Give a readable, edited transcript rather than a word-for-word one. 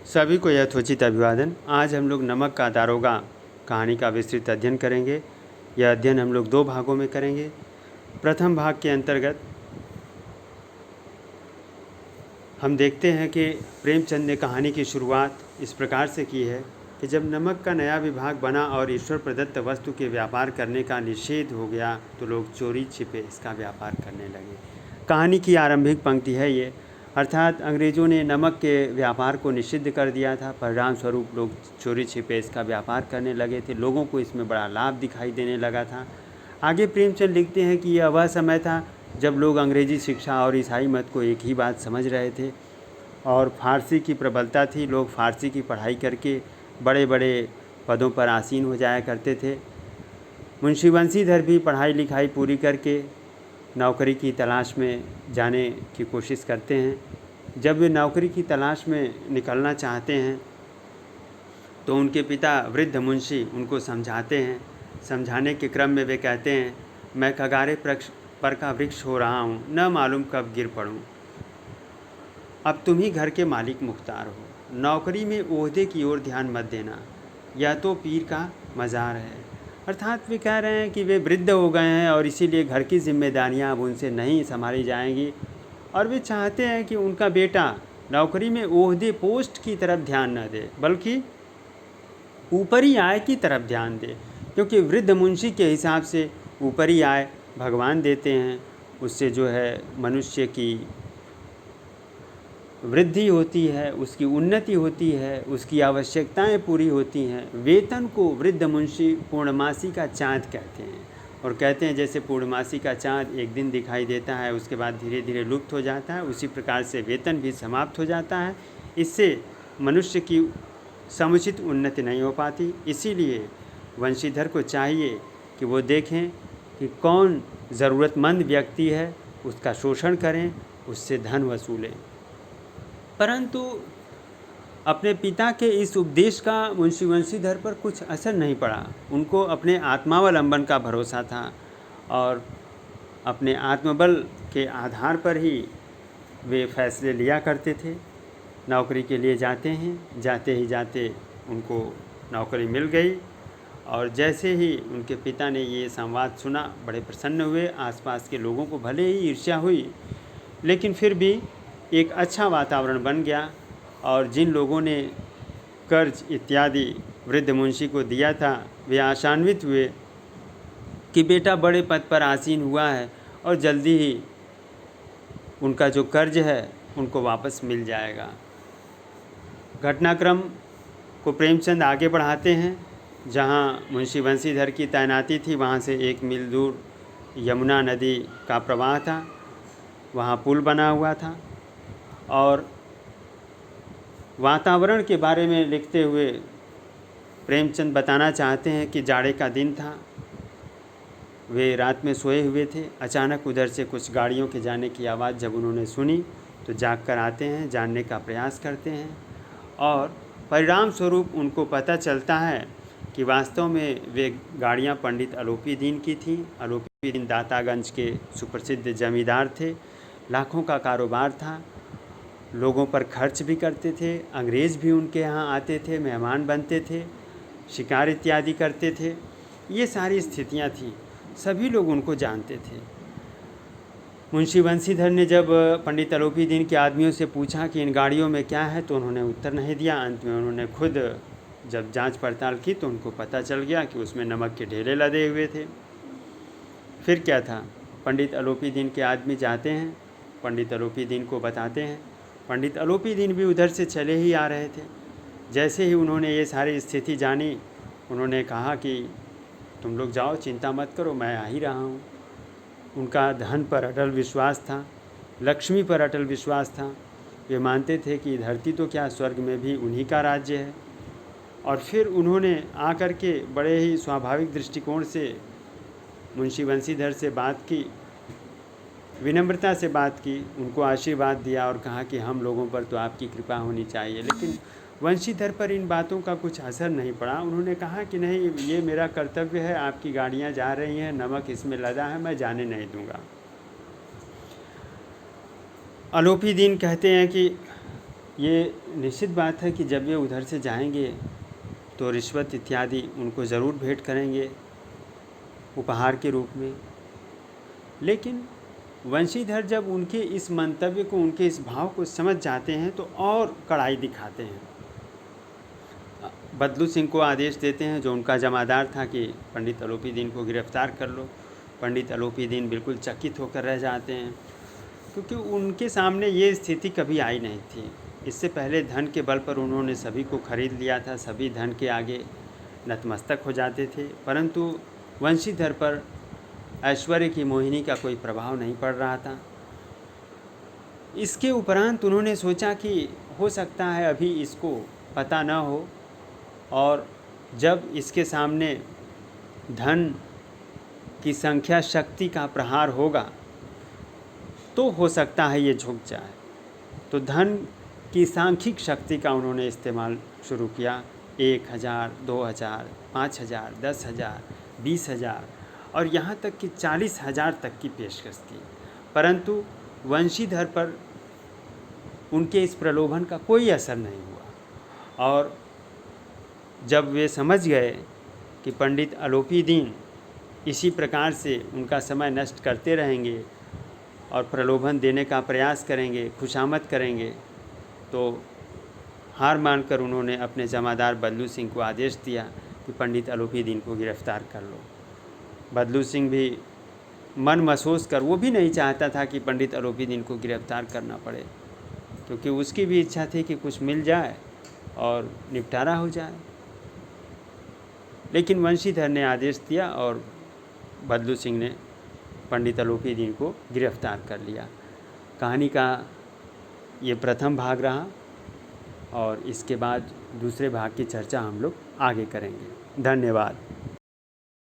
सभी को यथोचित अभिवादन। आज हम लोग नमक का दारोगा कहानी का विस्तृत अध्ययन करेंगे। यह अध्ययन हम लोग 2 भागों में करेंगे। प्रथम भाग के अंतर्गत हम देखते हैं कि प्रेमचंद ने कहानी की शुरुआत इस प्रकार से की है कि जब नमक का नया विभाग बना और ईश्वर प्रदत्त वस्तु के व्यापार करने का निषेध हो गया तो लोग चोरी छिपे इसका व्यापार करने लगे। कहानी की आरंभिक पंक्ति है ये, अर्थात अंग्रेज़ों ने नमक के व्यापार को निषिद्ध कर दिया था। परिणाम स्वरूप लोग चोरी छिपे इसका व्यापार करने लगे थे। लोगों को इसमें बड़ा लाभ दिखाई देने लगा था। आगे प्रेमचंद लिखते हैं कि यह वह समय था जब लोग अंग्रेज़ी शिक्षा और ईसाई मत को एक ही बात समझ रहे थे और फारसी की प्रबलता थी। लोग फारसी की पढ़ाई करके बड़े बड़े पदों पर आसीन हो जाया करते थे। मुंशी बंशीधर भी पढ़ाई लिखाई पूरी करके नौकरी की तलाश में जाने की कोशिश करते हैं। जब वे नौकरी की तलाश में निकलना चाहते हैं तो उनके पिता वृद्ध मुंशी उनको समझाते हैं। समझाने के क्रम में वे कहते हैं, मैं कगारे पर का वृक्ष हो रहा हूँ, न मालूम कब गिर पड़ूँ। अब तुम ही घर के मालिक मुख्तार हो। नौकरी में ओहदे की ओर ध्यान मत देना, यह तो पीर का मज़ार है। अर्थात वे कह रहे हैं कि वे वृद्ध हो गए हैं और इसीलिए घर की जिम्मेदारियां अब उनसे नहीं संभाली जाएंगी और वे चाहते हैं कि उनका बेटा नौकरी में ओहदे पोस्ट की तरफ ध्यान न दे बल्कि ऊपरी आय की तरफ ध्यान दे, क्योंकि वृद्ध मुंशी के हिसाब से ऊपरी आय भगवान देते हैं। उससे जो है मनुष्य की वृद्धि होती है, उसकी उन्नति होती है, उसकी आवश्यकताएं पूरी होती हैं। वेतन को वृद्ध मुंशी पूर्णमासी का चाँद कहते हैं और कहते हैं जैसे पूर्णमासी का चाँद एक दिन दिखाई देता है उसके बाद धीरे धीरे लुप्त हो जाता है, उसी प्रकार से वेतन भी समाप्त हो जाता है। इससे मनुष्य की समुचित उन्नति नहीं हो पाती। इसीलिए वंशीधर को चाहिए कि वो देखें कि कौन ज़रूरतमंद व्यक्ति है, उसका शोषण करें, उससे धन वसूलें। परंतु अपने पिता के इस उपदेश का मुंशी बंशीधर पर कुछ असर नहीं पड़ा। उनको अपने आत्मावलंबन का भरोसा था और अपने आत्मबल के आधार पर ही वे फैसले लिया करते थे। नौकरी के लिए जाते हैं, जाते ही जाते उनको नौकरी मिल गई और जैसे ही उनके पिता ने ये संवाद सुना बड़े प्रसन्न हुए। आसपास के लोगों को भले ही ईर्ष्या हुई लेकिन फिर भी एक अच्छा वातावरण बन गया और जिन लोगों ने कर्ज इत्यादि वृद्ध मुंशी को दिया था वे आशान्वित हुए कि बेटा बड़े पद पर आसीन हुआ है और जल्दी ही उनका जो कर्ज है उनको वापस मिल जाएगा। घटनाक्रम को प्रेमचंद आगे बढ़ाते हैं। जहाँ मुंशी बंशीधर की तैनाती थी वहाँ से 1 मील दूर यमुना नदी का प्रवाह था, वहाँ पुल बना हुआ था और वातावरण के बारे में लिखते हुए प्रेमचंद बताना चाहते हैं कि जाड़े का दिन था। वे रात में सोए हुए थे। अचानक उधर से कुछ गाड़ियों के जाने की आवाज़ जब उन्होंने सुनी तो जाग कर आते हैं, जानने का प्रयास करते हैं और परिणाम स्वरूप उनको पता चलता है कि वास्तव में वे गाड़ियां पंडित अलोपी दीन की थीं। अलोपी दीन दातागंज के सुप्रसिद्ध जमींदार थे। लाखों का कारोबार था, लोगों पर खर्च भी करते थे। अंग्रेज़ भी उनके यहाँ आते थे, मेहमान बनते थे, शिकार इत्यादि करते थे। ये सारी स्थितियाँ थीं, सभी लोग उनको जानते थे। मुंशी बंशीधर ने जब पंडित अलोपी दीन के आदमियों से पूछा कि इन गाड़ियों में क्या है तो उन्होंने उत्तर नहीं दिया। अंत में उन्होंने खुद जब जांच पड़ताल की तो उनको पता चल गया कि उसमें नमक के ढेले लदे हुए थे। फिर क्या था, पंडित अलोपी दीन के आदमी जाते हैं, पंडित अलोपी दीन को बताते हैं। पंडित अलोपी दीन भी उधर से चले ही आ रहे थे। जैसे ही उन्होंने ये सारी स्थिति जानी उन्होंने कहा कि तुम लोग जाओ, चिंता मत करो, मैं आ ही रहा हूँ। उनका धन पर अटल विश्वास था, लक्ष्मी पर अटल विश्वास था। वे मानते थे कि धरती तो क्या स्वर्ग में भी उन्हीं का राज्य है। और फिर उन्होंने आकर के बड़े ही स्वाभाविक दृष्टिकोण से मुंशी बंशीधर से बात की, विनम्रता से बात की, उनको आशीर्वाद दिया और कहा कि हम लोगों पर तो आपकी कृपा होनी चाहिए। लेकिन वंशीधर पर इन बातों का कुछ असर नहीं पड़ा। उन्होंने कहा कि नहीं, ये मेरा कर्तव्य है, आपकी गाड़ियाँ जा रही हैं, नमक इसमें लदा है, मैं जाने नहीं दूंगा। अलोपी दीन कहते हैं कि ये निश्चित बात है कि जब वे उधर से जाएंगे तो रिश्वत इत्यादि उनको ज़रूर भेंट करेंगे उपहार के रूप में। लेकिन वंशीधर जब उनके इस मंतव्य को, उनके इस भाव को समझ जाते हैं तो और कड़ाई दिखाते हैं। बदलू सिंह को आदेश देते हैं, जो उनका जमादार था, कि पंडित अलोपीदीन को गिरफ्तार कर लो। पंडित अलोपीदीन बिल्कुल चकित होकर रह जाते हैं, क्योंकि उनके सामने ये स्थिति कभी आई नहीं थी। इससे पहले धन के बल पर उन्होंने सभी को खरीद लिया था, सभी धन के आगे नतमस्तक हो जाते थे, परंतु वंशीधर पर ऐश्वर्य की मोहिनी का कोई प्रभाव नहीं पड़ रहा था। इसके उपरांत उन्होंने सोचा कि हो सकता है अभी इसको पता न हो, और जब इसके सामने धन की संख्या शक्ति का प्रहार होगा तो हो सकता है ये झुक जाए। तो धन की सांख्यिक शक्ति का उन्होंने इस्तेमाल शुरू किया। 1000, 2000, 5000, 10,000, 20,000 और यहाँ तक कि 40,000 तक की पेशकश की, परंतु वंशीधर पर उनके इस प्रलोभन का कोई असर नहीं हुआ। और जब वे समझ गए कि पंडित अलोपीदीन इसी प्रकार से उनका समय नष्ट करते रहेंगे और प्रलोभन देने का प्रयास करेंगे, खुशामद करेंगे, तो हार मानकर उन्होंने अपने जमादार बदलू सिंह को आदेश दिया कि पंडित अलोपीदीन को गिरफ्तार कर लो। बदलू सिंह भी मन महसूस कर, वो भी नहीं चाहता था कि पंडित अलोपीदीन को गिरफ्तार करना पड़े, क्योंकि उसकी भी इच्छा थी कि कुछ मिल जाए और निपटारा हो जाए। लेकिन वंशीधर ने आदेश दिया और बदलू सिंह ने पंडित अलोपीदीन को गिरफ्तार कर लिया। कहानी का ये प्रथम भाग रहा और इसके बाद दूसरे भाग की चर्चा हम लोग आगे करेंगे। धन्यवाद।